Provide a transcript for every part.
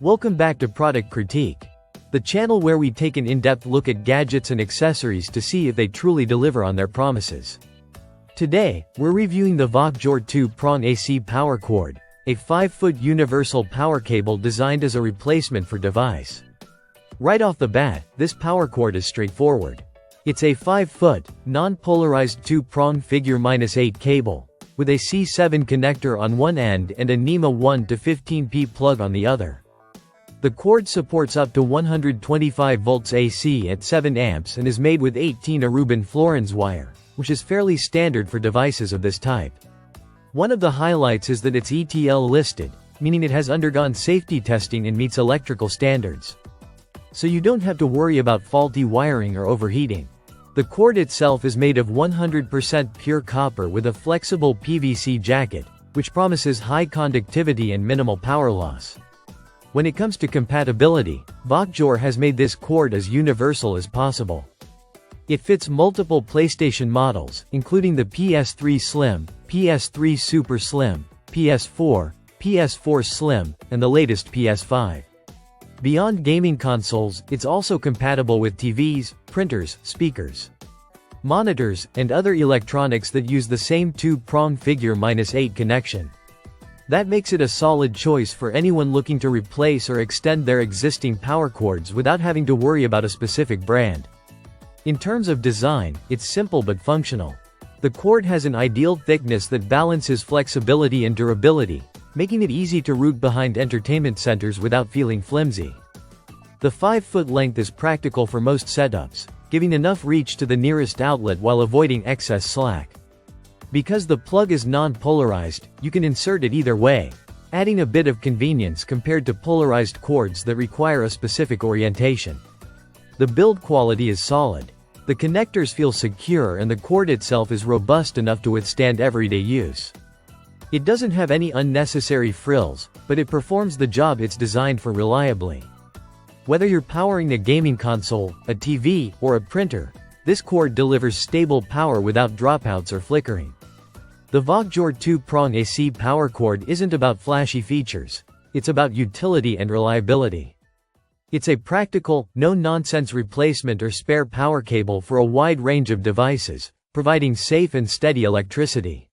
Welcome back to Product Critique, the channel where we take an in-depth look at gadgets and accessories to see if they truly deliver on their promises. Today, we're reviewing the Vockjour 2 Prong AC power cord, a 5-foot universal power cable designed as a replacement for device. Right off the bat, this power cord is straightforward. It's a 5-foot, non-polarized 2-prong figure -8 cable, with a C7 connector on one end and a NEMA 1 to 15P plug on the other. The cord supports up to 125 volts AC at 7 amps and is made with 18 Aruban Florins wire, which is fairly standard for devices of this type. One of the highlights is that it's ETL listed, meaning it has undergone safety testing and meets electrical standards. So you don't have to worry about faulty wiring or overheating. The cord itself is made of 100% pure copper with a flexible PVC jacket, which promises high conductivity and minimal power loss. When it comes to compatibility, Vockjour has made this cord as universal as possible. It fits multiple PlayStation models, including the PS3 Slim, PS3 Super Slim, PS4, PS4 Slim, and the latest PS5. Beyond gaming consoles, it's also compatible with TVs, printers, speakers, monitors, and other electronics that use the same 2-prong figure -8 connection. That makes it a solid choice for anyone looking to replace or extend their existing power cords without having to worry about a specific brand. In terms of design, it's simple but functional. The cord has an ideal thickness that balances flexibility and durability, making it easy to route behind entertainment centers without feeling flimsy. The 5-foot length is practical for most setups, giving enough reach to the nearest outlet while avoiding excess slack. Because the plug is non-polarized, you can insert it either way, adding a bit of convenience compared to polarized cords that require a specific orientation. The build quality is solid. The connectors feel secure and the cord itself is robust enough to withstand everyday use. It doesn't have any unnecessary frills, but it performs the job it's designed for reliably. Whether you're powering a gaming console, a TV, or a printer, this cord delivers stable power without dropouts or flickering. The Vockjour 2-prong AC power cord isn't about flashy features, it's about utility and reliability. It's a practical, no-nonsense replacement or spare power cable for a wide range of devices, providing safe and steady electricity.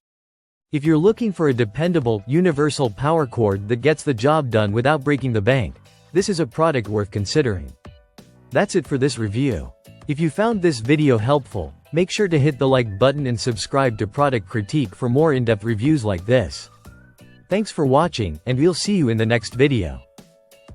If you're looking for a dependable, universal power cord that gets the job done without breaking the bank, this is a product worth considering. That's it for this review. If you found this video helpful, make sure to hit the like button and subscribe to Product Critique for more in-depth reviews like this. Thanks for watching, and we'll see you in the next video.